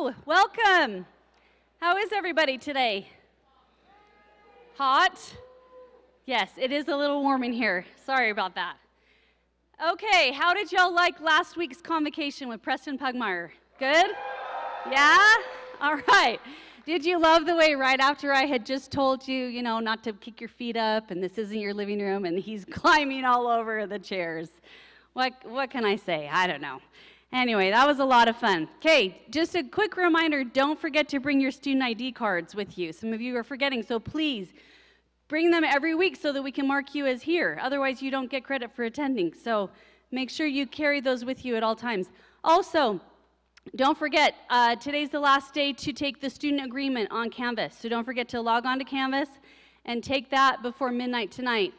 Hello, welcome. How is everybody today? Hot? Yes, it is a little warm in here. Sorry about that. Okay, how did y'all like last week's convocation with Preston Pugmire? Good? Yeah? All right. Did you love the way right after I had just told you, you know, not to kick your feet up and this isn't your living room and he's climbing all over the chairs? What can I say? I don't know. Anyway, that was a lot of fun. Okay, just a quick reminder, don't forget to bring your student ID cards with you. Some of you are forgetting, so please bring them every week so that we can mark you as here. Otherwise, you don't get credit for attending. So make sure you carry those with you at all times. Also, don't forget, today's the last day to take the student agreement on Canvas. So don't forget to log on to Canvas and take that before midnight tonight.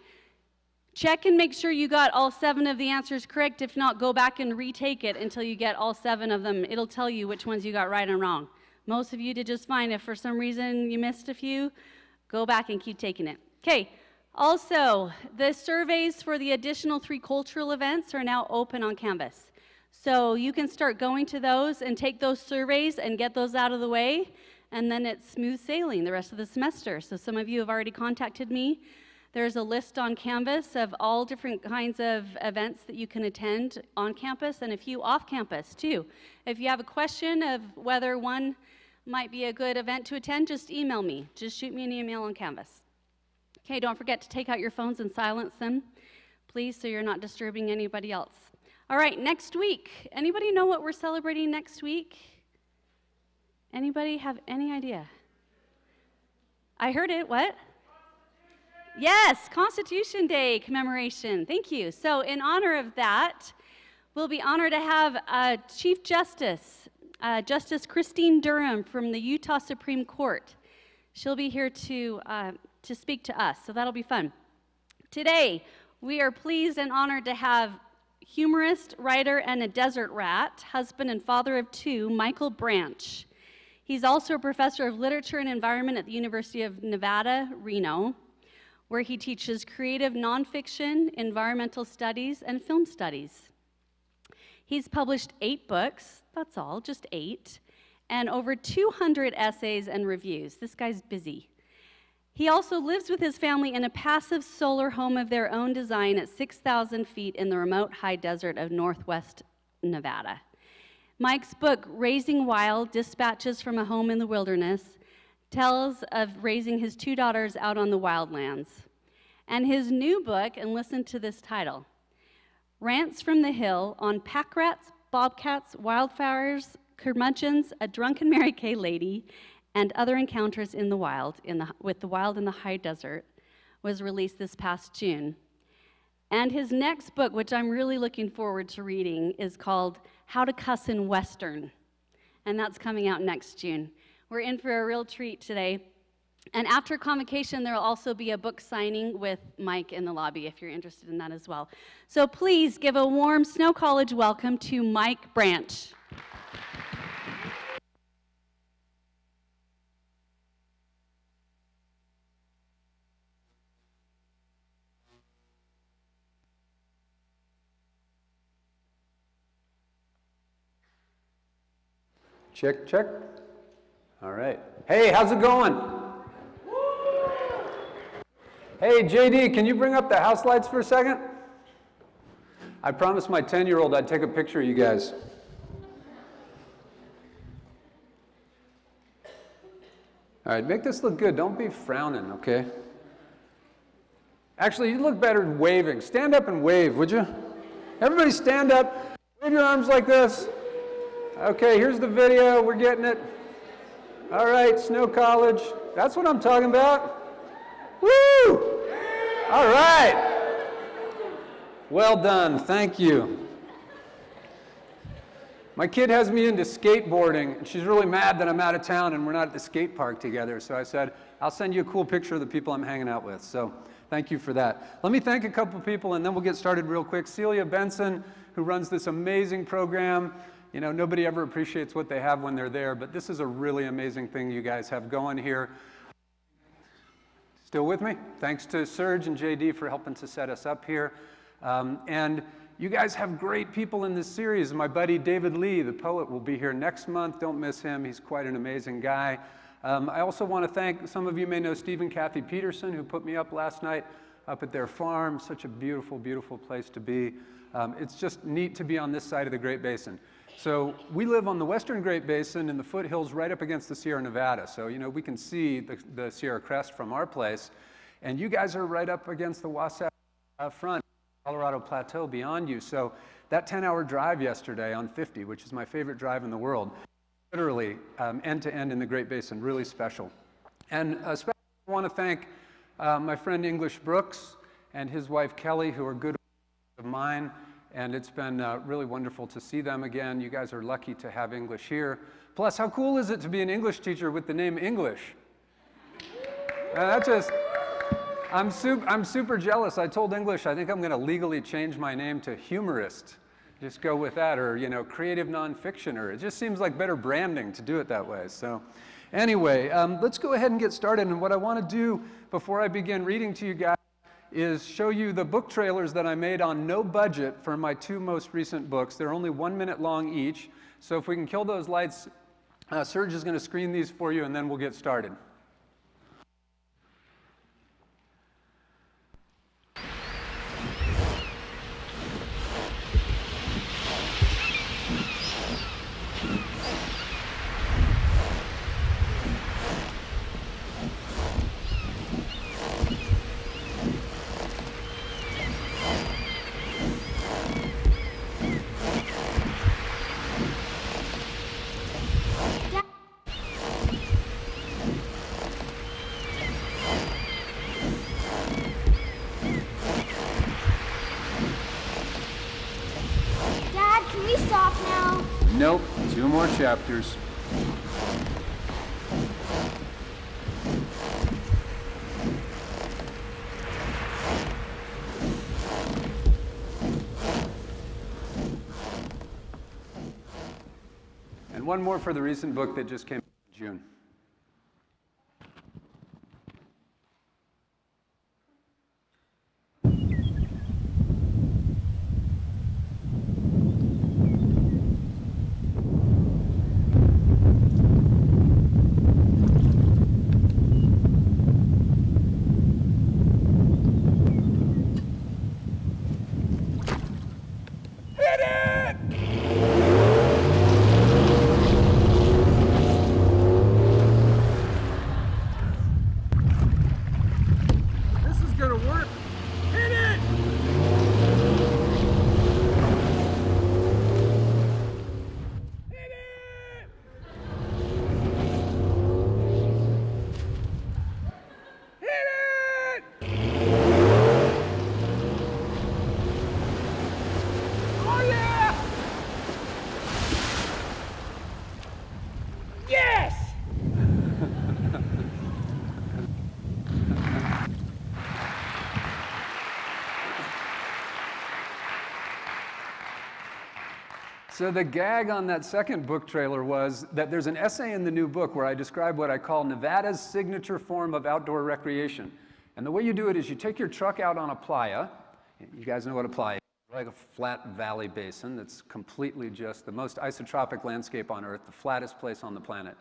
Check and make sure you got all 7 of the answers correct. If not, go back and retake it until you get all 7 of them. It'll tell you which ones you got right and wrong. Most of you did just fine. If for some reason you missed a few, go back and keep taking it. Okay, also, the surveys for the additional 3 cultural events are now open on Canvas. So you can start going to those and take those surveys and get those out of the way, and then it's smooth sailing the rest of the semester. So some of you have already contacted me. There's a list on Canvas of all different kinds of events that you can attend on campus and a few off campus too. If you have a question of whether one might be a good event to attend, just email me. Just shoot me an email on Canvas. Okay, don't forget to take out your phones and silence them, please, so you're not disturbing anybody else. All right, next week. Anybody know what we're celebrating next week? Anybody have any idea? I heard it, what? Yes, Constitution Day commemoration. Thank you. So in honor of that, we'll be honored to have Chief Justice, Justice Christine Durham from the Utah Supreme Court. She'll be here to speak to us, so that'll be fun. Today, we are pleased and honored to have humorist, writer, and a desert rat, husband and father of 2, Michael Branch. He's also a professor of literature and environment at the University of Nevada, Reno, where he teaches creative nonfiction, environmental studies, and film studies. He's published 8 books, that's all, just 8, and over 200 essays and reviews. This guy's busy. He also lives with his family in a passive solar home of their own design at 6,000 feet in the remote high desert of northwest Nevada. Mike's book, Raising Wild, Dispatches from a Home in the Wilderness, tells of raising his 2 daughters out on the wildlands. And his new book, and listen to this title, Rants from the Hill on Packrats, Bobcats, Wildfires, Curmudgeons, a Drunken Mary Kay Lady, and Other Encounters in the Wild, with the wild in the high desert, was released this past June. And his next book, which I'm really looking forward to reading, is called How to Cuss in Western, and that's coming out next June. We're in for a real treat today. And after convocation, there will also be a book signing with Mike in the lobby if you're interested in that as well. So please give a warm Snow College welcome to Mike Branch. Check, check. All right. Hey, how's it going? Hey, JD, can you bring up the house lights for a second? I promised my 10-year-old I'd take a picture of you guys. All right, make this look good. Don't be frowning, okay? Actually, you look better waving. Stand up and wave, would you? Everybody stand up. Wave your arms like this. Okay, here's the video. We're getting it. All right, Snow College. That's what I'm talking about. Woo! All right. Well done. Thank you. My kid has me into skateboarding, and she's really mad that I'm out of town and we're not at the skate park together. So I said, I'll send you a cool picture of the people I'm hanging out with. So thank you for that. Let me thank a couple people, and then we'll get started real quick. Celia Benson, who runs this amazing program. You know, nobody ever appreciates what they have when they're there, but this is a really amazing thing you guys have going here. Still with me? Thanks to Serge and JD for helping to set us up here. And You guys have great people in this series. My buddy David Lee, the poet, will be here next month. Don't miss him. He's quite an amazing guy. I also want to thank, some of you may know Steve and Kathy Peterson, who put me up last night up at their farm. Such a beautiful, beautiful place to be. It's just neat to be on this side of the Great Basin. So we live on the western Great Basin in the foothills right up against the Sierra Nevada. So, you know, we can see the Sierra Crest from our place. And you guys are right up against the Wasatch Front, Colorado Plateau beyond you. So that 10-hour drive yesterday on 50, which is my favorite drive in the world, literally end to end in the Great Basin, really special. And especially I want to thank my friend English Brooks and his wife Kelly, who are good of mine. And it's been really wonderful to see them again. You guys are lucky to have English here. Plus, how cool is it to be an English teacher with the name English? I'm super jealous. I told English, I think I'm going to legally change my name to humorist. Just go with that, or, you know, creative nonfictioner. It just seems like better branding to do it that way. So anyway, let's go ahead and get started. And what I want to do before I begin reading to you guys is show you the book trailers that I made on no budget for my two most recent books. They're only 1 minute long each. So if we can kill those lights, Serge is going to screen these for you, and then we'll get started. Nope, 2 more chapters. And one more for the recent book that just came out in June. So the gag on that second book trailer was that there's an essay in the new book where I describe what I call Nevada's signature form of outdoor recreation. And the way you do it is you take your truck out on a playa. You guys know what a playa is, like a flat valley basin that's completely just the most isotropic landscape on Earth, the flattest place on the planet.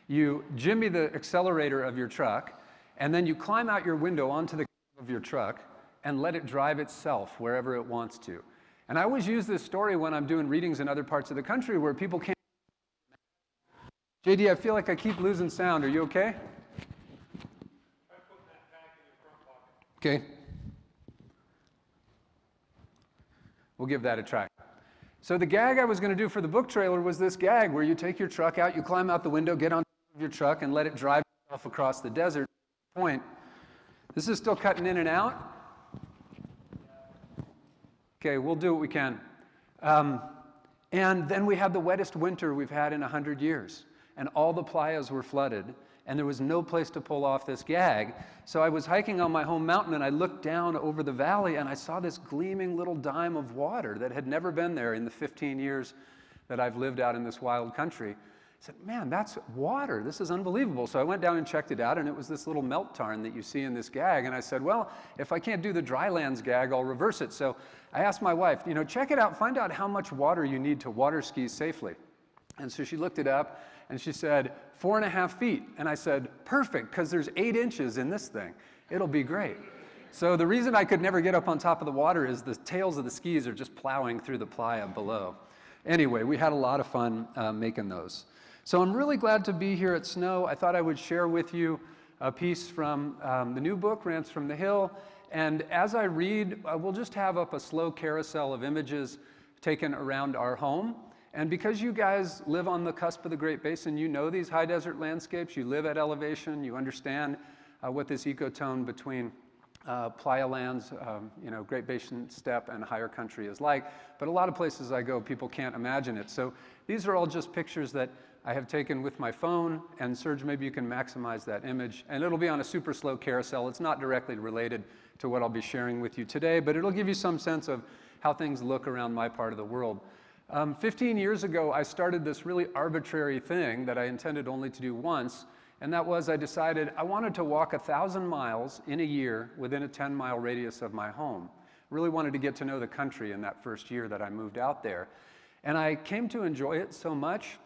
You jimmy the accelerator of your truck, and then you climb out your window onto the cab of your truck and let it drive itself wherever it wants to. And I always use this story when I'm doing readings in other parts of the country where people can't. JD, I feel like I keep losing sound. Are you okay? I put that pack in your front pocket. Okay. We'll give that a try. So the gag I was going to do for the book trailer was this gag where you take your truck out, you climb out the window, get on top of your truck, and let it drive itself across the desert. Point. This is still cutting in and out. Okay, we'll do what we can. And then we had the wettest winter we've had in 100 years. And all the playas were flooded. And there was no place to pull off this gag. So I was hiking on my home mountain, and I looked down over the valley, and I saw this gleaming little dime of water that had never been there in the 15 years that I've lived out in this wild country. said, man, that's water. This is unbelievable. So I went down and checked it out, and it was this little melt tarn that you see in this gag. And I said, well, if I can't do the drylands gag, I'll reverse it. So I asked my wife, you know, check it out, find out how much water you need to water ski safely. And so she looked it up, and she said, 4.5 feet. And I said, perfect, because there's 8 inches in this thing. It'll be great. So the reason I could never get up on top of the water is the tails of the skis are just plowing through the playa below. Anyway, we had a lot of fun making those. So I'm really glad to be here at Snow. I thought I would share with you a piece from the new book, Rants from the Hill. And as I read, we'll just have up a slow carousel of images taken around our home. And because you guys live on the cusp of the Great Basin, you know these high desert landscapes, you live at elevation, you understand what this ecotone between playa lands, you know, Great Basin steppe and higher country is like. But a lot of places I go, people can't imagine it. So these are all just pictures that I have taken with my phone, and Serge, maybe you can maximize that image. And it'll be on a super slow carousel. It's not directly related to what I'll be sharing with you today, but it'll give you some sense of how things look around my part of the world. 15 years ago, I started this really arbitrary thing that I intended only to do once, and that was I decided I wanted to walk 1,000 miles in a year within a 10-mile radius of my home. Really wanted to get to know the country in that first year that I moved out there. And I came to enjoy it so much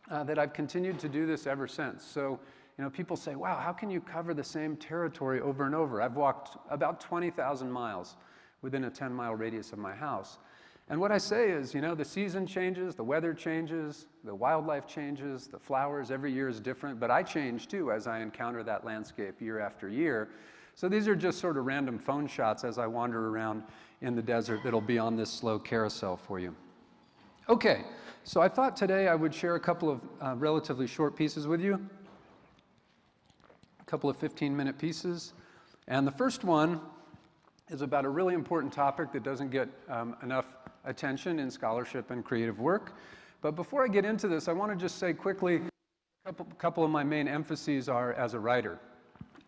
that I've continued to do this ever since. So, you know, people say, wow, how can you cover the same territory over and over? I've walked about 20,000 miles within a 10-mile radius of my house. And what I say is, you know, the season changes, the weather changes, the wildlife changes, the flowers, every year is different, but I change too as I encounter that landscape year after year. So these are just sort of random phone shots as I wander around in the desert that'll be on this slow carousel for you. Okay, so I thought today I would share a couple of relatively short pieces with you, a couple of 15-minute pieces. And the first one is about a really important topic that doesn't get enough attention in scholarship and creative work. But before I get into this, I want to just say quickly, a couple of my main emphases are as a writer.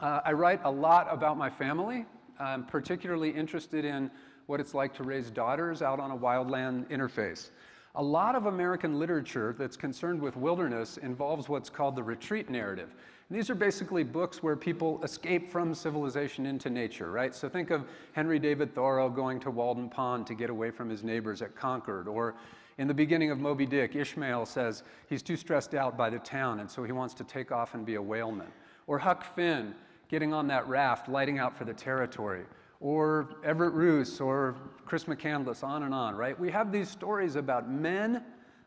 I write a lot about my family. I'm particularly interested in what it's like to raise daughters out on a wildland interface. A lot of American literature that's concerned with wilderness involves what's called the retreat narrative. And these are basically books where people escape from civilization into nature, right? So think of Henry David Thoreau going to Walden Pond to get away from his neighbors at Concord, or in the beginning of Moby Dick, Ishmael says he's too stressed out by the town, and so he wants to take off and be a whaleman. Or Huck Finn getting on that raft, lighting out for the territory. Or Everett Roos, or Chris McCandless, on and on, right? We have these stories about men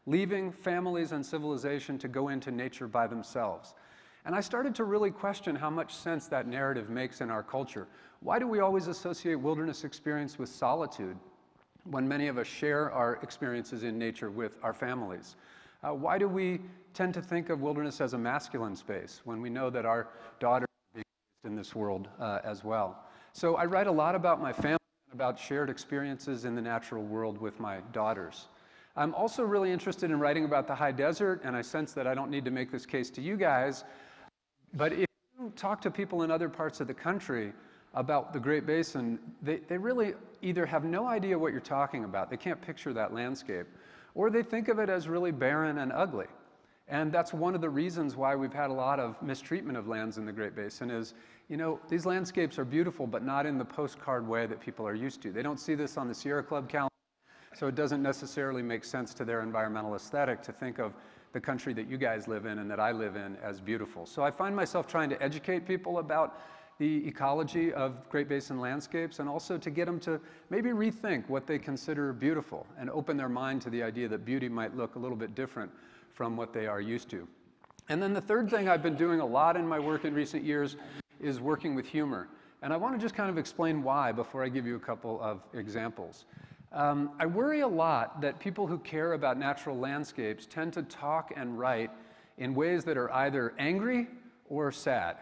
leaving families and civilization to go into nature by themselves. And I started to really question how much sense that narrative makes in our culture. Why do we always associate wilderness experience with solitude when many of us share our experiences in nature with our families? Why do we tend to think of wilderness as a masculine space when we know that our daughters are being raised in this world as well? So I write a lot about my family and about shared experiences in the natural world with my daughters. I'm also really interested in writing about the high desert, and I sense that I don't need to make this case to you guys, but if you talk to people in other parts of the country about the Great Basin, they really either have no idea what you're talking about, they can't picture that landscape, or they think of it as really barren and ugly. And that's one of the reasons why we've had a lot of mistreatment of lands in the Great Basin is, you know, these landscapes are beautiful, but not in the postcard way that people are used to. They don't see this on the Sierra Club calendar, so it doesn't necessarily make sense to their environmental aesthetic to think of the country that you guys live in and that I live in as beautiful. So I find myself trying to educate people about the ecology of Great Basin landscapes, and also to get them to maybe rethink what they consider beautiful and open their mind to the idea that beauty might look a little bit different from what they are used to. And then the third thing I've been doing a lot in my work in recent years is working with humor. And I want to just kind of explain why before I give you a couple of examples. I worry a lot that people who care about natural landscapes tend to talk and write in ways that are either angry or sad.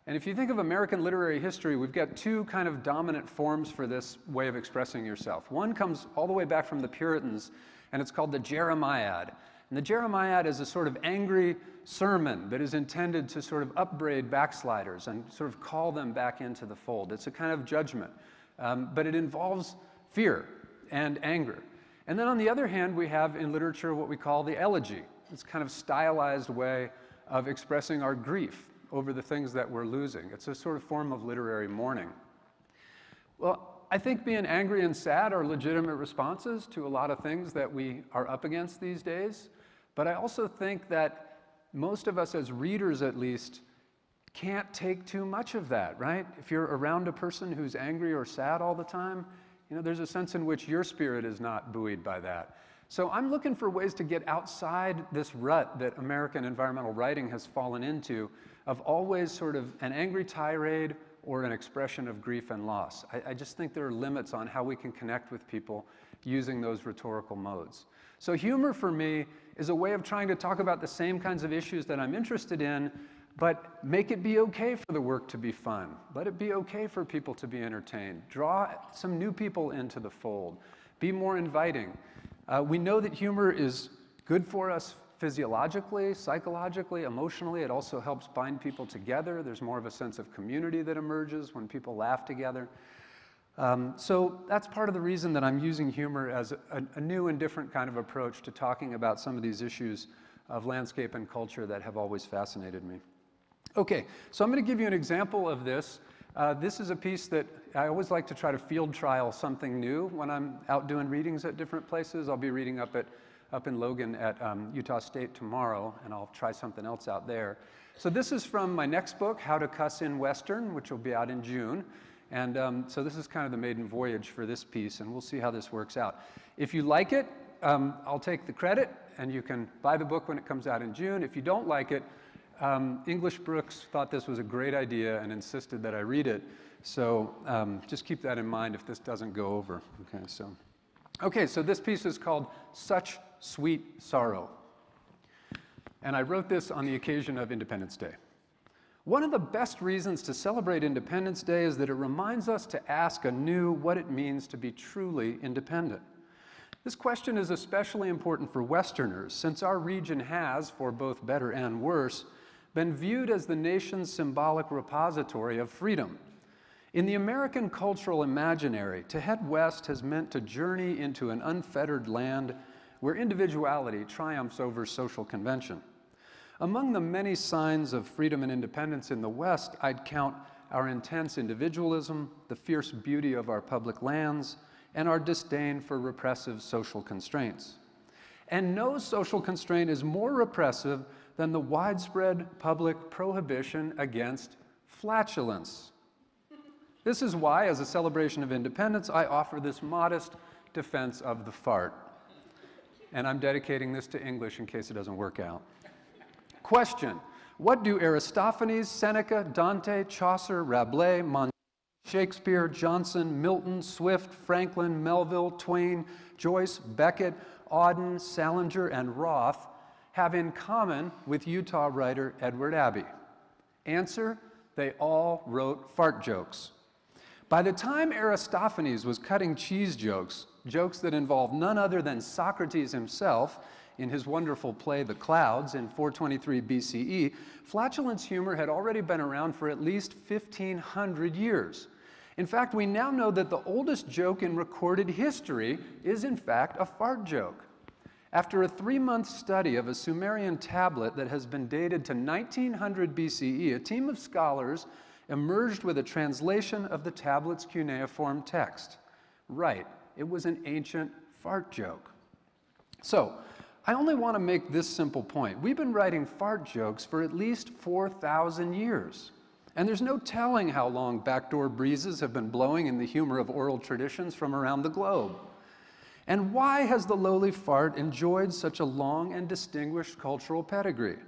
And if you think of American literary history, we've got two kind of dominant forms for this way of expressing yourself. One comes all the way back from the Puritans, and it's called the Jeremiad. And the Jeremiad is a sort of angry sermon that is intended to sort of upbraid backsliders and sort of call them back into the fold. It's a kind of judgment, but it involves fear and anger. And then on the other hand, we have in literature what we call the elegy, this kind of stylized way of expressing our grief over the things that we're losing. It's a sort of form of literary mourning. Well, I think being angry and sad are legitimate responses to a lot of things that we are up against these days. But I also think that most of us, as readers at least, can't take too much of that, right? If you're around a person who's angry or sad all the time, you know, there's a sense in which your spirit is not buoyed by that. So I'm looking for ways to get outside this rut that American environmental writing has fallen into, of always sort of an angry tirade or an expression of grief and loss. I just think there are limits on how we can connect with people using those rhetorical modes. So humor for me is a way of trying to talk about the same kinds of issues that I'm interested in, but make it be okay for the work to be fun. Let it be okay for people to be entertained. Draw some new people into the fold. Be more inviting. We know that humor is good for us physiologically, psychologically, emotionally. It also helps bind people together. There's more of a sense of community that emerges when people laugh together. So that's part of the reason that I'm using humor as a new and different kind of approach to talking about some of these issues of landscape and culture that have always fascinated me. Okay, so I'm going to give you an example of this. This is a piece that I always like to try to field trial something new when I'm out doing readings at different places. I'll be reading up in Logan at Utah State tomorrow, and I'll try something else out there. So this is from my next book, How to Cuss in Western, which will be out in June. And so this is kind of the maiden voyage for this piece, and we'll see how this works out. If you like it, I'll take the credit, and you can buy the book when it comes out in June. If you don't like it, English Brooks thought this was a great idea and insisted that I read it. So just keep that in mind if this doesn't go over. Okay, so this piece is called Such Sweet Sorrow. And I wrote this on the occasion of Independence Day. One of the best reasons to celebrate Independence Day is that it reminds us to ask anew what it means to be truly independent. This question is especially important for Westerners, since our region has, for both better and worse, been viewed as the nation's symbolic repository of freedom. In the American cultural imaginary, to head west has meant to journey into an unfettered land where individuality triumphs over social convention. Among the many signs of freedom and independence in the West, I'd count our intense individualism, the fierce beauty of our public lands, and our disdain for repressive social constraints. And no social constraint is more repressive than the widespread public prohibition against flatulence. This is why, as a celebration of independence, I offer this modest defense of the fart. And I'm dedicating this to English in case it doesn't work out. Question: what do Aristophanes, Seneca, Dante, Chaucer, Rabelais, Montaigne, Shakespeare, Johnson, Milton, Swift, Franklin, Melville, Twain, Joyce, Beckett, Auden, Salinger, and Roth have in common with Utah writer Edward Abbey? Answer: they all wrote fart jokes. By the time Aristophanes was cutting cheese jokes, jokes that involved none other than Socrates himself in his wonderful play The Clouds in 423 BCE, flatulence humor had already been around for at least 1,500 years. In fact, we now know that the oldest joke in recorded history is in fact a fart joke. After a 3-month study of a Sumerian tablet that has been dated to 1900 BCE, a team of scholars emerged with a translation of the tablet's cuneiform text. Right, it was an ancient fart joke. So, I only want to make this simple point. We've been writing fart jokes for at least 4,000 years. And there's no telling how long backdoor breezes have been blowing in the humor of oral traditions from around the globe. And why has the lowly fart enjoyed such a long and distinguished cultural pedigree?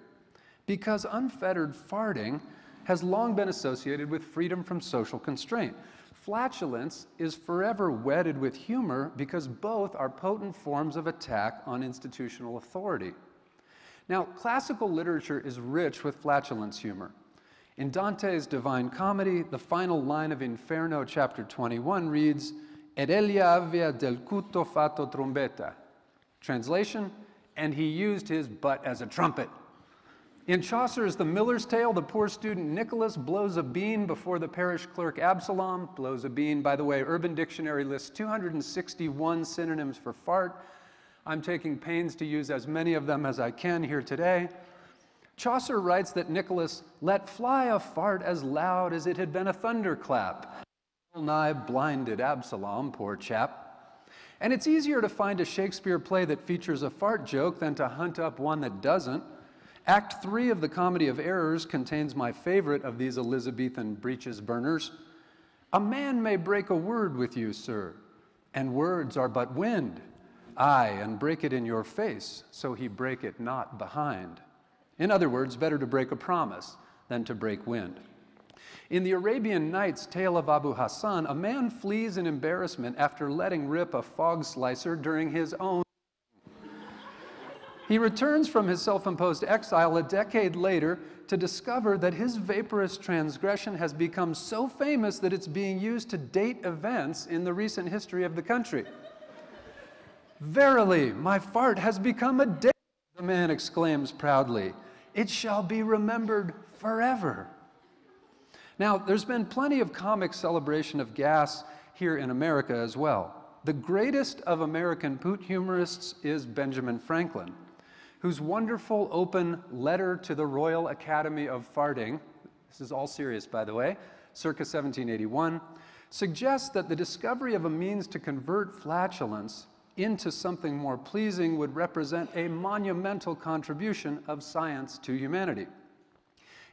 Because unfettered farting has long been associated with freedom from social constraint. Flatulence is forever wedded with humor because both are potent forms of attack on institutional authority. Now, classical literature is rich with flatulence humor. In Dante's Divine Comedy, the final line of Inferno, chapter 21, reads, "Ed egli avea del culto fatto trombetta." Translation: and he used his butt as a trumpet. In Chaucer's The Miller's Tale, the poor student Nicholas blows a bean before the parish clerk Absalom. Blows a bean, by the way, Urban Dictionary lists 261 synonyms for fart. I'm taking pains to use as many of them as I can here today. Chaucer writes that Nicholas let fly a fart as loud as it had been a thunderclap. Well-nigh blinded Absalom, poor chap. And it's easier to find a Shakespeare play that features a fart joke than to hunt up one that doesn't. Act 3 of the Comedy of Errors contains my favorite of these Elizabethan breeches burners. A man may break a word with you, sir, and words are but wind. Aye, and break it in your face, so he break it not behind. In other words, better to break a promise than to break wind. In the Arabian Nights tale of Abu Hassan, a man flees in embarrassment after letting rip a fog slicer during his own. He returns from his self-imposed exile a decade later to discover that his vaporous transgression has become so famous that it's being used to date events in the recent history of the country. Verily, my fart has become a date, the man exclaims proudly. It shall be remembered forever. Now, there's been plenty of comic celebration of gas here in America as well. The greatest of American poot humorists is Benjamin Franklin, whose wonderful open letter to the Royal Academy of Farting, this is all serious by the way, circa 1781, suggests that the discovery of a means to convert flatulence into something more pleasing would represent a monumental contribution of science to humanity.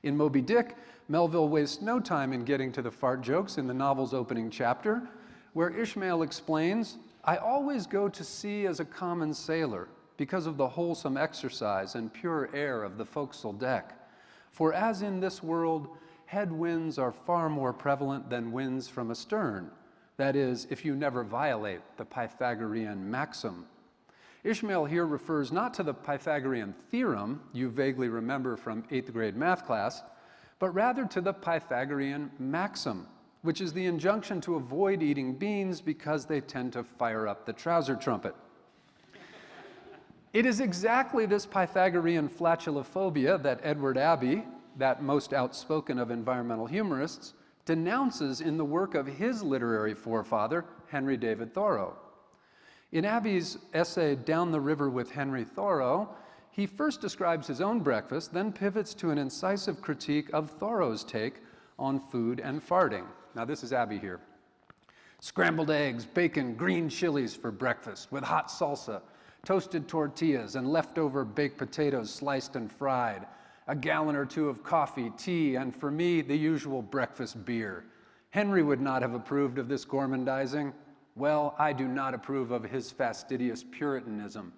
In Moby Dick, Melville wastes no time in getting to the fart jokes in the novel's opening chapter, where Ishmael explains, I always go to sea as a common sailor because of the wholesome exercise and pure air of the forecastle deck. For as in this world, headwinds are far more prevalent than winds from astern. That is, if you never violate the Pythagorean maxim. Ishmael here refers not to the Pythagorean theorem you vaguely remember from 8th grade math class, but rather to the Pythagorean maxim, which is the injunction to avoid eating beans because they tend to fire up the trouser trumpet. It is exactly this Pythagorean flatulophobia that Edward Abbey, that most outspoken of environmental humorists, denounces in the work of his literary forefather, Henry David Thoreau. In Abbey's essay, Down the River with Henry Thoreau, he first describes his own breakfast, then pivots to an incisive critique of Thoreau's take on food and farting. Now this is Abbey here. Scrambled eggs, bacon, green chilies for breakfast with hot salsa, toasted tortillas and leftover baked potatoes sliced and fried, a gallon or two of coffee, tea, and for me, the usual breakfast beer. Henry would not have approved of this gormandizing. Well, I do not approve of his fastidious Puritanism.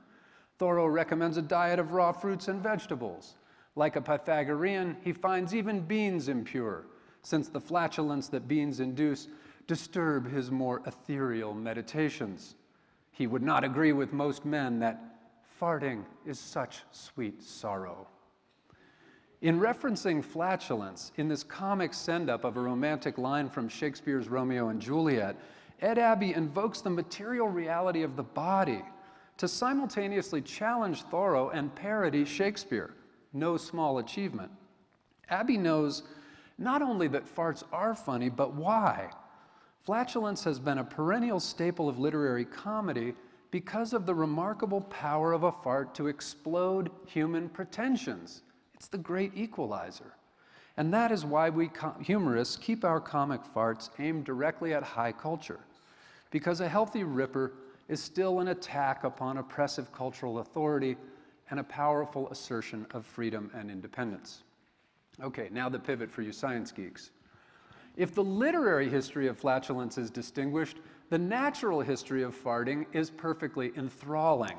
Thoreau recommends a diet of raw fruits and vegetables. Like a Pythagorean, he finds even beans impure, since the flatulence that beans induce disturb his more ethereal meditations. He would not agree with most men that farting is such sweet sorrow. In referencing flatulence, in this comic send-up of a romantic line from Shakespeare's Romeo and Juliet, Ed Abbey invokes the material reality of the body to simultaneously challenge Thoreau and parody Shakespeare. No small achievement. Abbey knows not only that farts are funny, but why. Flatulence has been a perennial staple of literary comedy because of the remarkable power of a fart to explode human pretensions. It's the great equalizer. And that is why we humorists keep our comic farts aimed directly at high culture, because a healthy ripper is still an attack upon oppressive cultural authority and a powerful assertion of freedom and independence. Okay, now the pivot for you science geeks. If the literary history of flatulence is distinguished, the natural history of farting is perfectly enthralling.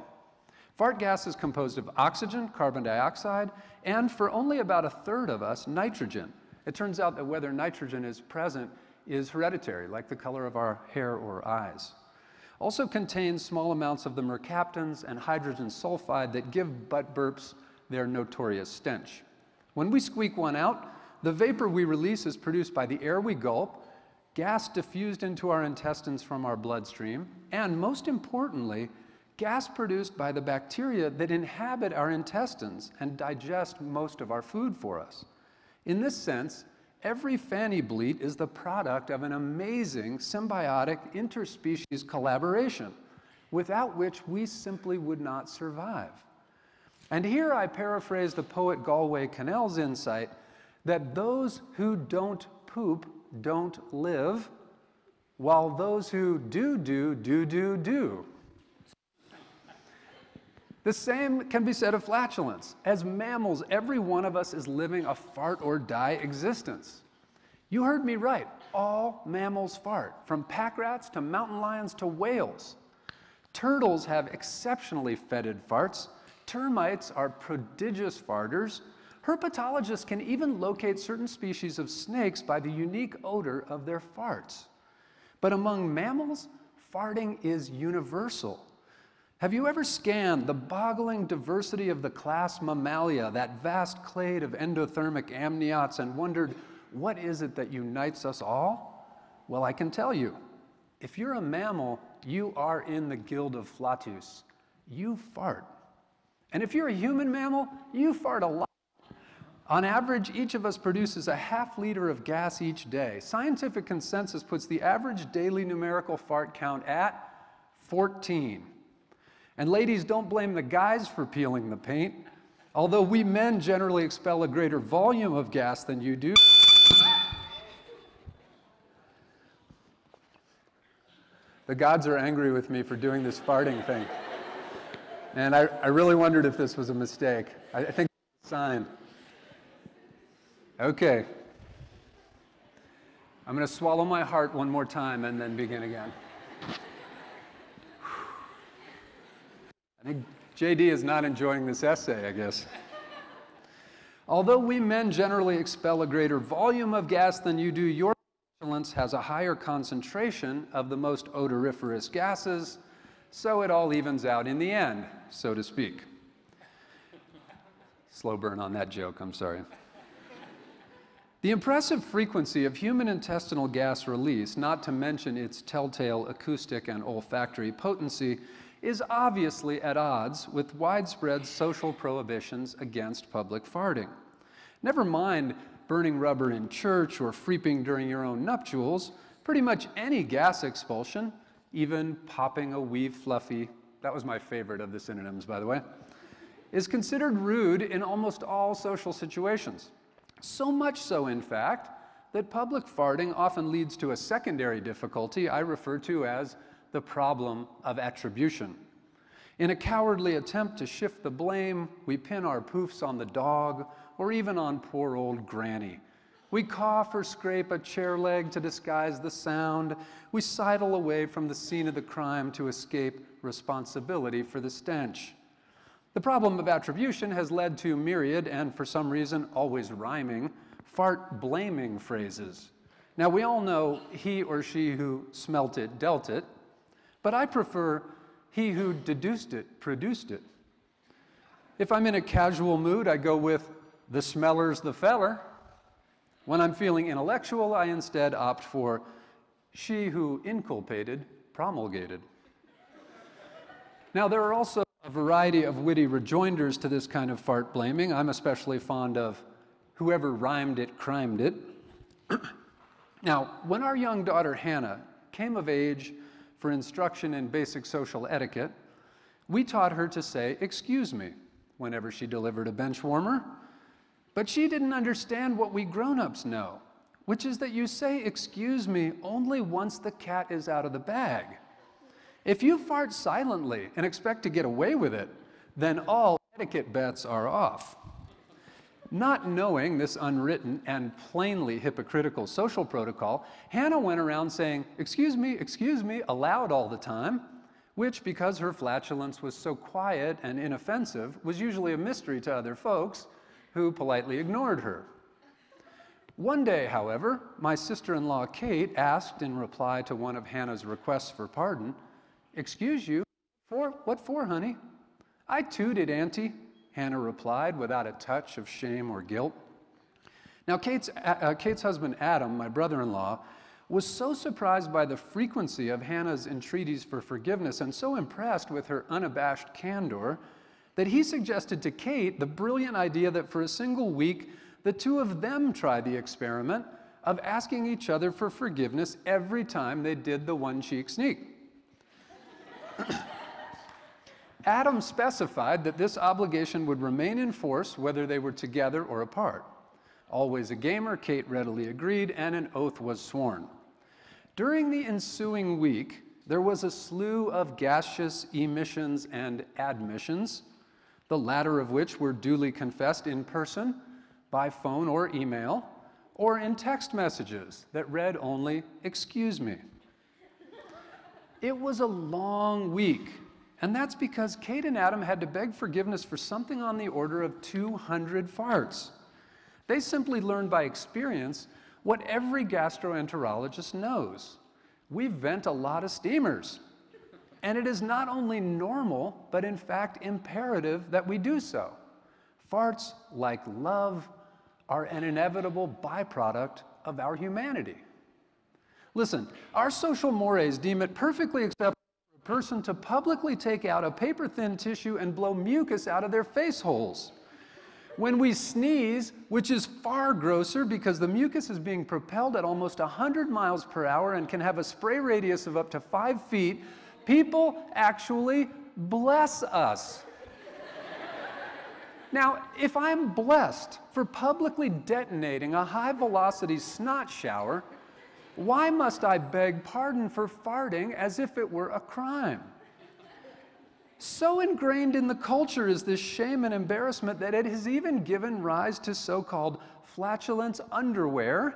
Fart gas is composed of oxygen, carbon dioxide, and for only about a third of us, nitrogen. It turns out that whether nitrogen is present is hereditary, like the color of our hair or eyes. Also contains small amounts of the mercaptans and hydrogen sulfide that give butt burps their notorious stench. When we squeak one out, the vapor we release is produced by the air we gulp, gas diffused into our intestines from our bloodstream, and most importantly, gas produced by the bacteria that inhabit our intestines and digest most of our food for us. In this sense, every fanny bleat is the product of an amazing symbiotic interspecies collaboration, without which we simply would not survive. And here I paraphrase the poet Galway Connell's insight that those who don't poop don't live, while those who do. The same can be said of flatulence. As mammals, every one of us is living a fart or die existence. You heard me right. All mammals fart, from packrats to mountain lions to whales. Turtles have exceptionally fetid farts. Termites are prodigious farters. Herpetologists can even locate certain species of snakes by the unique odor of their farts. But among mammals, farting is universal. Have you ever scanned the boggling diversity of the class Mammalia, that vast clade of endothermic amniots, and wondered, what is it that unites us all? Well, I can tell you. If you're a mammal, you are in the guild of flatus. You fart. And if you're a human mammal, you fart a lot. On average, each of us produces a ½ liter of gas each day. Scientific consensus puts the average daily numerical fart count at 14. And ladies, don't blame the guys for peeling the paint. Although we men generally expel a greater volume of gas than you do. The gods are angry with me for doing this farting thing. And I really wondered if this was a mistake. I think it's a sign. Okay. I'm going to swallow my heart one more time and then begin again. I think JD is not enjoying this essay, I guess. Although we men generally expel a greater volume of gas than you do, your flatulence has a higher concentration of the most odoriferous gases, so it all evens out in the end, so to speak. Slow burn on that joke, I'm sorry. The impressive frequency of human intestinal gas release, not to mention its telltale acoustic and olfactory potency, is obviously at odds with widespread social prohibitions against public farting. Never mind burning rubber in church or freeping during your own nuptials, pretty much any gas expulsion, even popping a wee fluffy, that was my favorite of the synonyms, by the way, is considered rude in almost all social situations. So much so, in fact, that public farting often leads to a secondary difficulty I refer to as the problem of attribution. In a cowardly attempt to shift the blame, we pin our poofs on the dog or even on poor old Granny. We cough or scrape a chair leg to disguise the sound. We sidle away from the scene of the crime to escape responsibility for the stench. The problem of attribution has led to myriad and, for some reason, always rhyming, fart-blaming phrases. Now, we all know he or she who smelt it dealt it, but I prefer he who deduced it produced it. If I'm in a casual mood, I go with the smeller's the feller. When I'm feeling intellectual, I instead opt for she who inculpated promulgated. Now, there are also a variety of witty rejoinders to this kind of fart blaming. I'm especially fond of whoever rhymed it, crimed it. Now, when our young daughter Hannah came of age for instruction in basic social etiquette, we taught her to say, "Excuse me," whenever she delivered a bench warmer. But she didn't understand what we grown-ups know, which is that you say "excuse me" only once the cat is out of the bag. If you fart silently and expect to get away with it, then all etiquette bets are off. Not knowing this unwritten and plainly hypocritical social protocol, Hannah went around saying, excuse me," aloud all the time, which, because her flatulence was so quiet and inoffensive, was usually a mystery to other folks who politely ignored her. One day, however, my sister-in-law Kate asked in reply to one of Hannah's requests for pardon, "Excuse you, what for, honey?" "I tooted, Auntie," Hannah replied without a touch of shame or guilt. Now, Kate's husband, Adam, my brother-in-law, was so surprised by the frequency of Hannah's entreaties for forgiveness and so impressed with her unabashed candor that he suggested to Kate the brilliant idea that for a single week, the two of them try the experiment of asking each other for forgiveness every time they did the one-cheek sneak. Adam specified that this obligation would remain in force whether they were together or apart. Always a gamer, Kate readily agreed, and an oath was sworn. During the ensuing week, there was a slew of gaseous emissions and admissions, the latter of which were duly confessed in person, by phone or email, or in text messages that read only, "Excuse me." It was a long week, and that's because Kate and Adam had to beg forgiveness for something on the order of 200 farts. They simply learned by experience what every gastroenterologist knows. We vent a lot of steamers, and it is not only normal, but in fact imperative that we do so. Farts, like love, are an inevitable byproduct of our humanity. Listen, our social mores deem it perfectly acceptable for a person to publicly take out a paper-thin tissue and blow mucus out of their face holes. When we sneeze, which is far grosser because the mucus is being propelled at almost 100 miles per hour and can have a spray radius of up to 5 feet, people actually bless us. Now, if I'm blessed for publicly detonating a high-velocity snot shower, why must I beg pardon for farting as if it were a crime? So ingrained in the culture is this shame and embarrassment that it has even given rise to so-called flatulence underwear,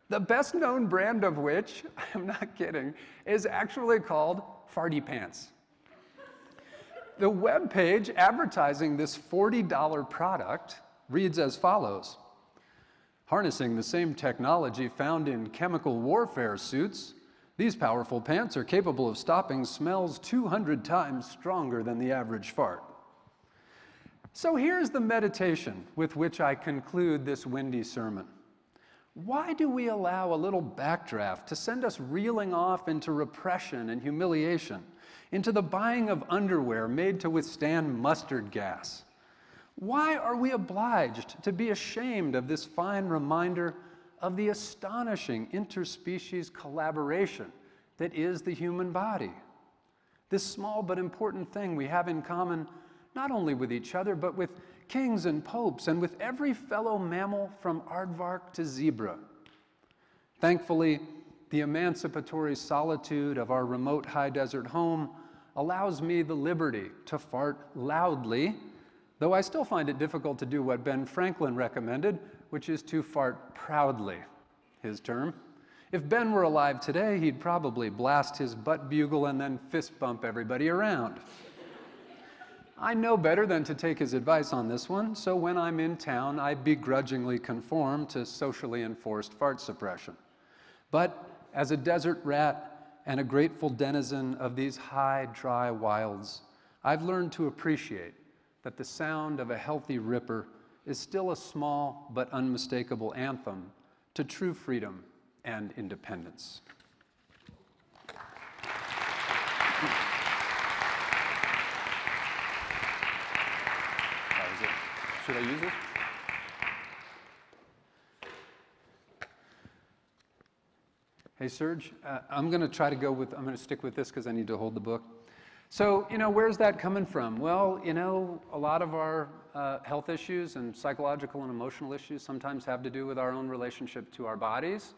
the best-known brand of which, I'm not kidding, is actually called Farty Pants. The web page advertising this $40 product reads as follows: harnessing the same technology found in chemical warfare suits, these powerful pants are capable of stopping smells 200 times stronger than the average fart. So here's the meditation with which I conclude this windy sermon. Why do we allow a little backdraft to send us reeling off into repression and humiliation, into the buying of underwear made to withstand mustard gas? Why are we obliged to be ashamed of this fine reminder of the astonishing interspecies collaboration that is the human body? This small but important thing we have in common not only with each other, but with kings and popes and with every fellow mammal from aardvark to zebra. Thankfully, the emancipatory solitude of our remote high desert home allows me the liberty to fart loudly, though I still find it difficult to do what Ben Franklin recommended, which is to fart proudly, his term. If Ben were alive today, he'd probably blast his butt bugle and then fist bump everybody around. I know better than to take his advice on this one, so when I'm in town, I begrudgingly conform to socially enforced fart suppression. But as a desert rat and a grateful denizen of these high, dry wilds, I've learned to appreciate that the sound of a healthy ripper is still a small but unmistakable anthem to true freedom and independence. Should I use this? Hey, Serge, I'm going to stick with this because I need to hold the book. So, where's that coming from? Well, a lot of our health issues and psychological and emotional issues sometimes have to do with our own relationship to our bodies,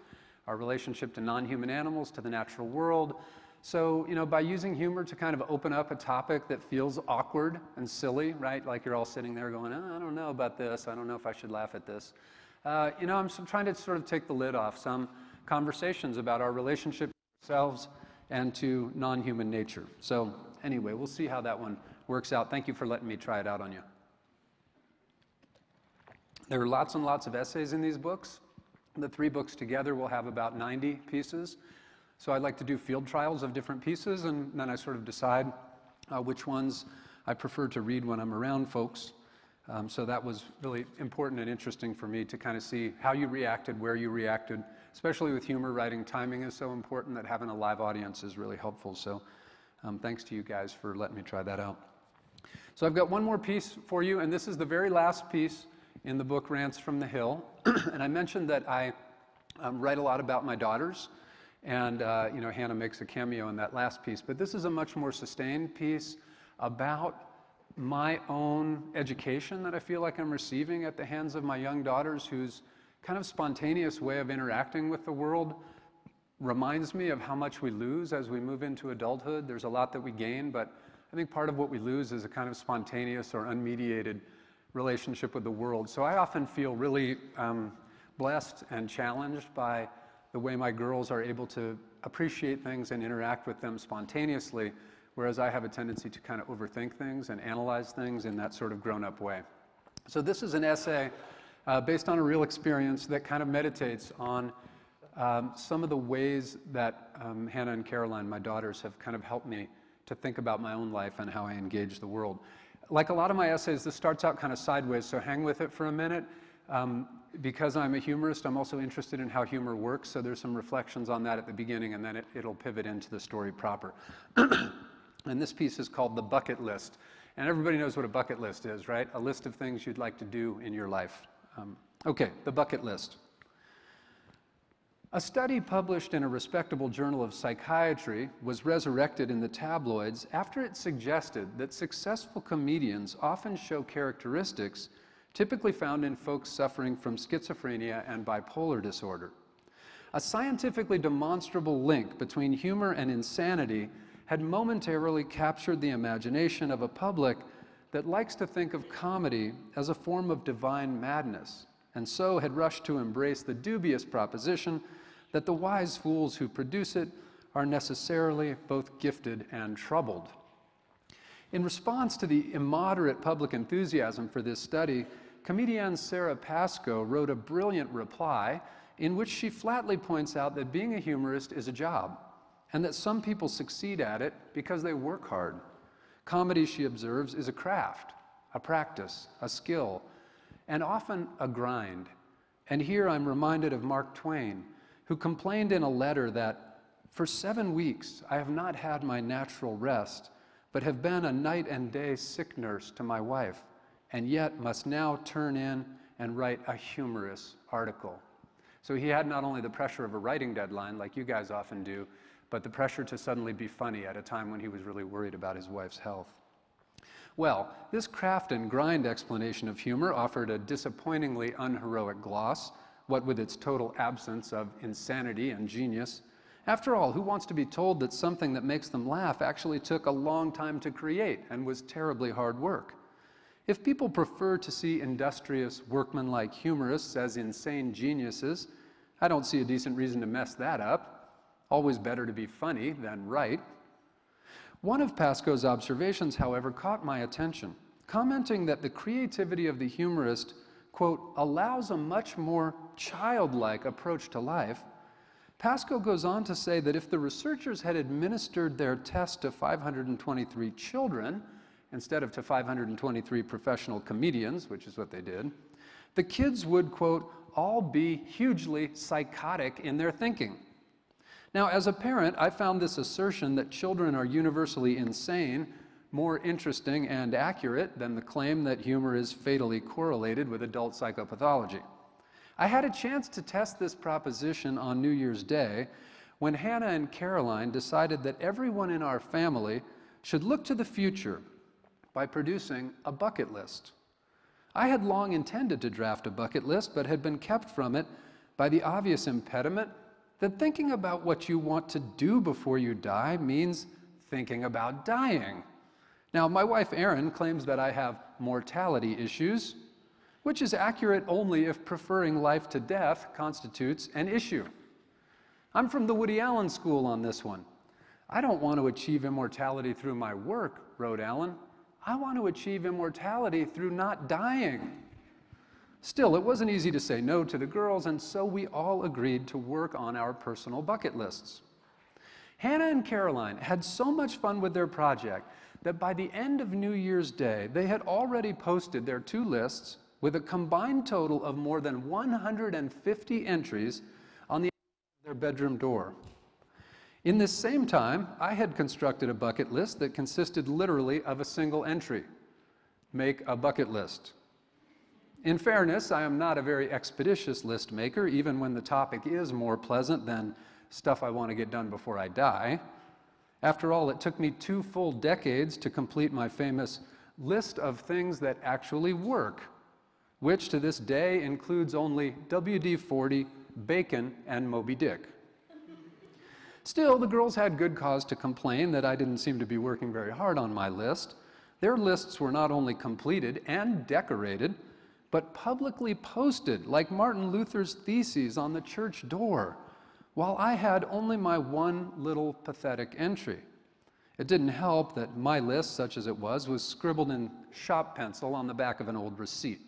our relationship to non-human animals, to the natural world. So, by using humor to kind of open up a topic that feels awkward and silly, right? Like you're all sitting there going, oh, I don't know about this. I don't know if I should laugh at this. I'm trying to sort of take the lid off some conversations about our relationship to ourselves and to non-human nature. So anyway, we'll see how that one works out. Thank you for letting me try it out on you. There are lots and lots of essays in these books. The 3 books together will have about 90 pieces. So I'd like to do field trials of different pieces, and then I sort of decide which ones I prefer to read when I'm around folks. So that was really important and interesting for me to kind of see how you reacted, where you reacted, especially with humor. Writing timing is so important that having a live audience is really helpful. So thanks to you guys for letting me try that out. So I've got one more piece for you, and this is the very last piece in the book Rants from the Hill. And I mentioned that I write a lot about my daughters. And, Hannah makes a cameo in that last piece. But this is a much more sustained piece about my own education that I feel like I'm receiving at the hands of my young daughters, whose kind of spontaneous way of interacting with the world reminds me of how much we lose as we move into adulthood. There's a lot that we gain, but I think part of what we lose is a kind of spontaneous or unmediated relationship with the world. So I often feel really blessed and challenged by the way my girls are able to appreciate things and interact with them spontaneously, whereas I have a tendency to kind of overthink things and analyze things in that sort of grown-up way. So this is an essay based on a real experience that kind of meditates on some of the ways that Hannah and Caroline, my daughters, have kind of helped me to think about my own life and how I engage the world. Like a lot of my essays, this starts out kind of sideways, so hang with it for a minute. Because I'm a humorist, I'm also interested in how humor works, so there's some reflections on that at the beginning, and then it'll pivot into the story proper. And this piece is called The Bucket List. And everybody knows what a bucket list is, right? A list of things you'd like to do in your life. Okay, the bucket list. A study published in a respectable journal of psychiatry was resurrected in the tabloids after it suggested that successful comedians often show characteristics typically found in folks suffering from schizophrenia and bipolar disorder. A scientifically demonstrable link between humor and insanity had momentarily captured the imagination of a public that likes to think of comedy as a form of divine madness, and so had rushed to embrace the dubious proposition that the wise fools who produce it are necessarily both gifted and troubled. In response to the immoderate public enthusiasm for this study, comedian Sarah Pascoe wrote a brilliant reply in which she flatly points out that being a humorist is a job, and that some people succeed at it because they work hard. Comedy, she observes, is a craft, a practice, a skill, and often a grind. And here I'm reminded of Mark Twain, who complained in a letter that, "For 7 weeks I have not had my natural rest, but have been a night and day sick nurse to my wife, and yet must now turn in and write a humorous article." So he had not only the pressure of a writing deadline, like you guys often do, but the pressure to suddenly be funny at a time when he was really worried about his wife's health. Well, this craft and grind explanation of humor offered a disappointingly unheroic gloss, what with its total absence of insanity and genius. After all, who wants to be told that something that makes them laugh actually took a long time to create and was terribly hard work? If people prefer to see industrious, workmanlike humorists as insane geniuses, I don't see a decent reason to mess that up. Always better to be funny than right. One of Pascoe's observations, however, caught my attention, commenting that the creativity of the humorist, quote, allows a much more childlike approach to life. Pascoe goes on to say that if the researchers had administered their test to 523 children, instead of to 523 professional comedians, which is what they did, the kids would, quote, all be hugely psychotic in their thinking. Now, as a parent, I found this assertion that children are universally insane more interesting and accurate than the claim that humor is fatally correlated with adult psychopathology. I had a chance to test this proposition on New Year's Day when Hannah and Caroline decided that everyone in our family should look to the future by producing a bucket list. I had long intended to draft a bucket list, but had been kept from it by the obvious impediment that thinking about what you want to do before you die means thinking about dying. Now, my wife Erin claims that I have mortality issues, which is accurate only if preferring life to death constitutes an issue. I'm from the Woody Allen school on this one. I don't want to achieve immortality through my work, wrote Allen. I want to achieve immortality through not dying. Still, it wasn't easy to say no to the girls, and so we all agreed to work on our personal bucket lists. Hannah and Caroline had so much fun with their project that by the end of New Year's Day, they had already posted their 2 lists with a combined total of more than 150 entries on the outside of their bedroom door. In this same time, I had constructed a bucket list that consisted literally of a single entry: make a bucket list. In fairness, I am not a very expeditious list maker, even when the topic is more pleasant than stuff I want to get done before I die. After all, it took me 2 full decades to complete my famous list of things that actually work, which to this day includes only WD-40, bacon, and Moby Dick. Still, the girls had good cause to complain that I didn't seem to be working very hard on my list. Their lists were not only completed and decorated, but publicly posted like Martin Luther's theses on the church door, while I had only my one little pathetic entry. It didn't help that my list, such as it was scribbled in shop pencil on the back of an old receipt.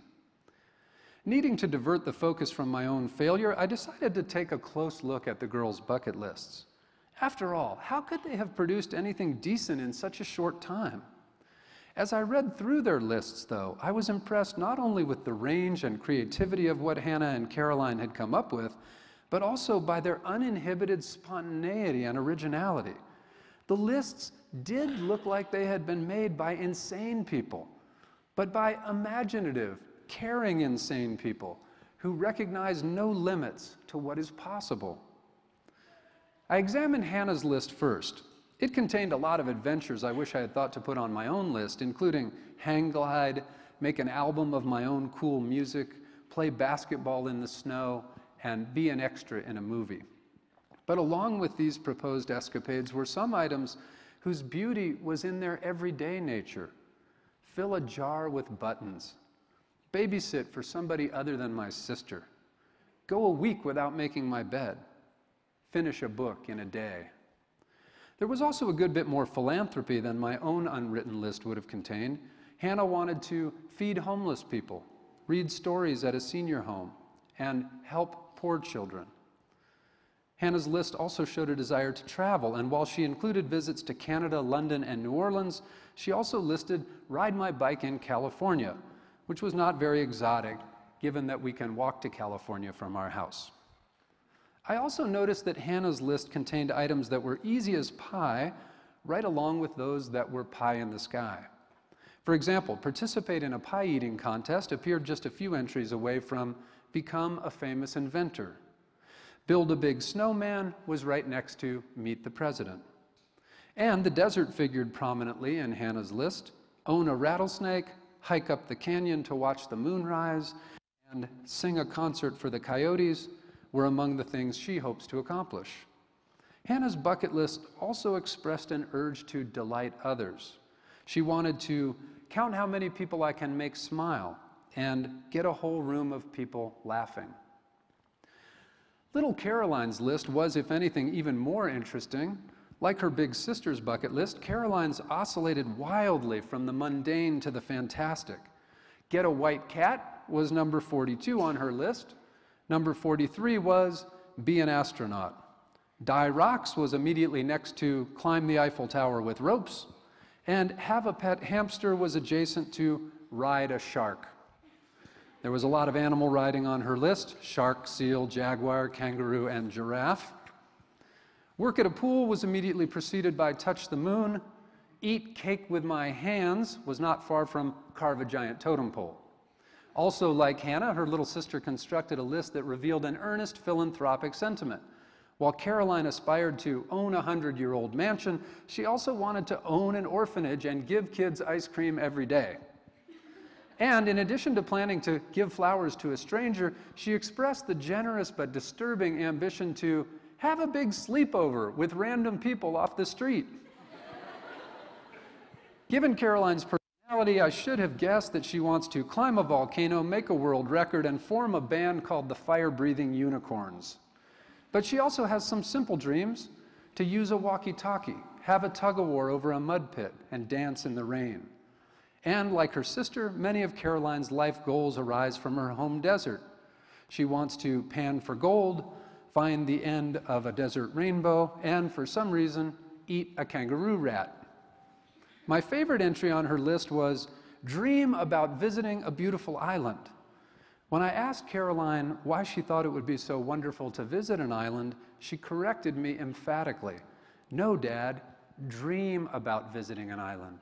Needing to divert the focus from my own failure, I decided to take a close look at the girls' bucket lists. After all, how could they have produced anything decent in such a short time? As I read through their lists, though, I was impressed not only with the range and creativity of what Hannah and Caroline had come up with, but also by their uninhibited spontaneity and originality. The lists did look like they had been made by insane people, but by imaginative, caring insane people who recognize no limits to what is possible. I examined Hannah's list first. It contained a lot of adventures I wish I had thought to put on my own list, including hang glide, make an album of my own cool music, play basketball in the snow, and be an extra in a movie. But along with these proposed escapades were some items whose beauty was in their everyday nature. Fill a jar with buttons. Babysit for somebody other than my sister. Go a week without making my bed. Finish a book in a day. There was also a good bit more philanthropy than my own unwritten list would have contained. Hannah wanted to feed homeless people, read stories at a senior home, and help poor children. Hannah's list also showed a desire to travel, and while she included visits to Canada, London, and New Orleans, she also listed ride my bike in California, which was not very exotic, given that we can walk to California from our house. I also noticed that Hannah's list contained items that were easy as pie, right along with those that were pie in the sky. For example, participate in a pie-eating contest appeared just a few entries away from become a famous inventor. Build a big snowman was right next to meet the president. And the desert figured prominently in Hannah's list. Own a rattlesnake, hike up the canyon to watch the moon rise, and sing a concert for the coyotes were among the things she hopes to accomplish. Hannah's bucket list also expressed an urge to delight others. She wanted to count how many people I can make smile and get a whole room of people laughing. Little Caroline's list was, if anything, even more interesting. Like her big sister's bucket list, Caroline's oscillated wildly from the mundane to the fantastic. Get a white cat was number 42 on her list. Number 43 was be an astronaut. Dye rocks was immediately next to climb the Eiffel Tower with ropes. And have a pet hamster was adjacent to ride a shark. There was a lot of animal riding on her list: shark, seal, jaguar, kangaroo, and giraffe. Work at a pool was immediately preceded by touch the moon. Eat cake with my hands was not far from carve a giant totem pole. Also, like Hannah, her little sister constructed a list that revealed an earnest philanthropic sentiment. While Caroline aspired to own a 100-year-old mansion, she also wanted to own an orphanage and give kids ice cream every day. And in addition to planning to give flowers to a stranger, she expressed the generous but disturbing ambition to have a big sleepover with random people off the street. Given Caroline's personality, I should have guessed that she wants to climb a volcano, make a world record, and form a band called the Fire-Breathing Unicorns. But she also has some simple dreams: to use a walkie-talkie, have a tug-of-war over a mud pit, and dance in the rain. And like her sister, many of Caroline's life goals arise from her home desert. She wants to pan for gold, find the end of a desert rainbow, and for some reason, eat a kangaroo rat. My favorite entry on her list was dream about visiting a beautiful island. When I asked Caroline why she thought it would be so wonderful to visit an island, she corrected me emphatically. No, Dad, dream about visiting an island.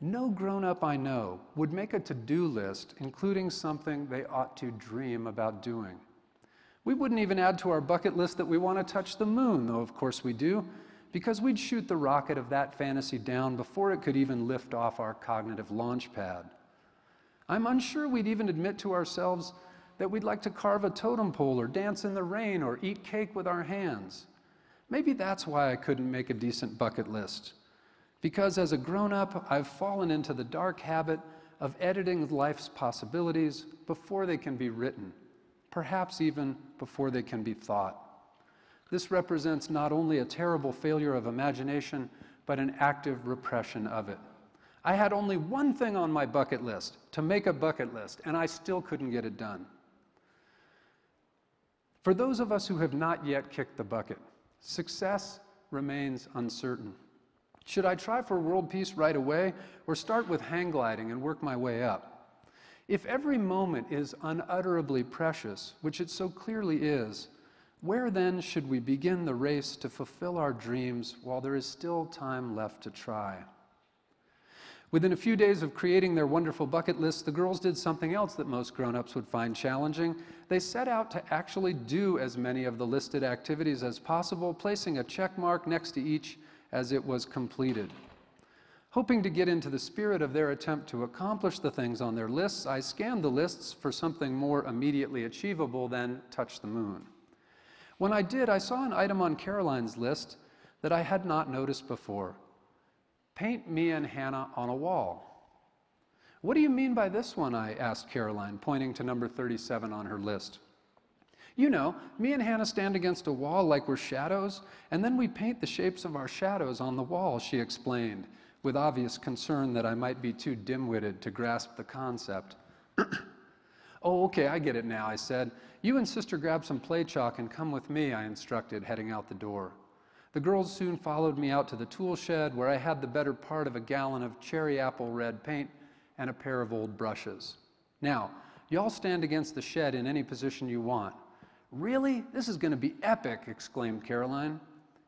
No grown-up I know would make a to-do list including something they ought to dream about doing. We wouldn't even add to our bucket list that we want to touch the moon, though of course we do, because we'd shoot the rocket of that fantasy down before it could even lift off our cognitive launch pad. I'm unsure we'd even admit to ourselves that we'd like to carve a totem pole or dance in the rain or eat cake with our hands. Maybe that's why I couldn't make a decent bucket list. Because as a grown-up, I've fallen into the dark habit of editing life's possibilities before they can be written, perhaps even before they can be thought. This represents not only a terrible failure of imagination, but an active repression of it. I had only one thing on my bucket list, to make a bucket list, and I still couldn't get it done. For those of us who have not yet kicked the bucket, success remains uncertain. Should I try for world peace right away, or start with hang gliding and work my way up? If every moment is unutterably precious, which it so clearly is, where then should we begin the race to fulfill our dreams while there is still time left to try? Within a few days of creating their wonderful bucket list, the girls did something else that most grown-ups would find challenging. They set out to actually do as many of the listed activities as possible, placing a check mark next to each as it was completed. Hoping to get into the spirit of their attempt to accomplish the things on their lists, I scanned the lists for something more immediately achievable than touch the moon. When I did, I saw an item on Caroline's list that I had not noticed before. Paint me and Hannah on a wall. What do you mean by this one? I asked Caroline, pointing to number 37 on her list. You know, me and Hannah stand against a wall like we're shadows, and then we paint the shapes of our shadows on the wall, she explained, with obvious concern that I might be too dim-witted to grasp the concept. Oh, okay, I get it now, I said. You and Sister grab some play chalk and come with me, I instructed, heading out the door. The girls soon followed me out to the tool shed, where I had the better part of a gallon of cherry apple red paint and a pair of old brushes. Now, y'all stand against the shed in any position you want. Really? This is going to be epic, exclaimed Caroline.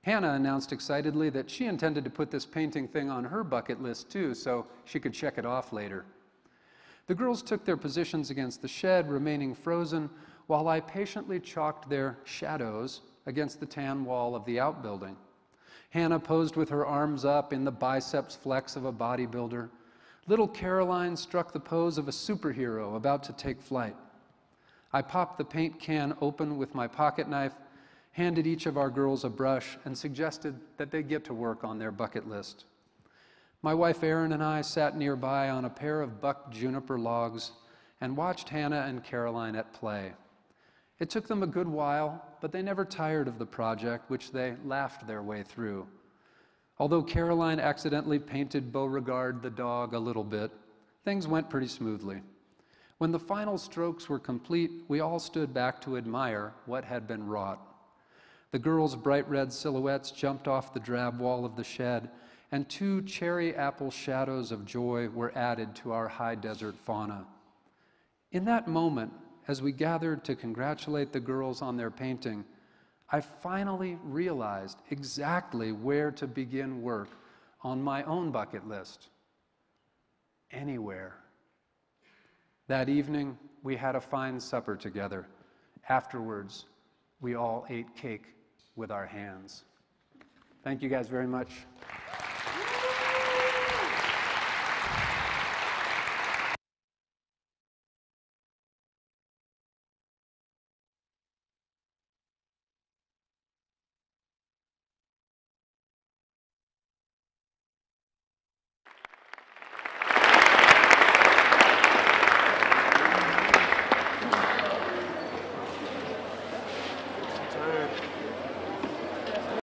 Hannah announced excitedly that she intended to put this painting thing on her bucket list too, so she could check it off later. The girls took their positions against the shed, remaining frozen, while I patiently chalked their shadows against the tan wall of the outbuilding. Hannah posed with her arms up in the biceps flex of a bodybuilder. Little Caroline struck the pose of a superhero about to take flight. I popped the paint can open with my pocket knife, handed each of our girls a brush, and suggested that they get to work on their bucket list. My wife Erin and I sat nearby on a pair of buck juniper logs and watched Hannah and Caroline at play. It took them a good while, but they never tired of the project, which they laughed their way through. Although Caroline accidentally painted Beauregard the dog a little bit, things went pretty smoothly. When the final strokes were complete, we all stood back to admire what had been wrought. The girls' bright red silhouettes jumped off the drab wall of the shed, and 2 cherry apple shadows of joy were added to our high desert fauna. In that moment, as we gathered to congratulate the girls on their painting, I finally realized exactly where to begin work on my own bucket list. Anywhere. That evening, we had a fine supper together. Afterwards, we all ate cake with our hands. Thank you guys very much.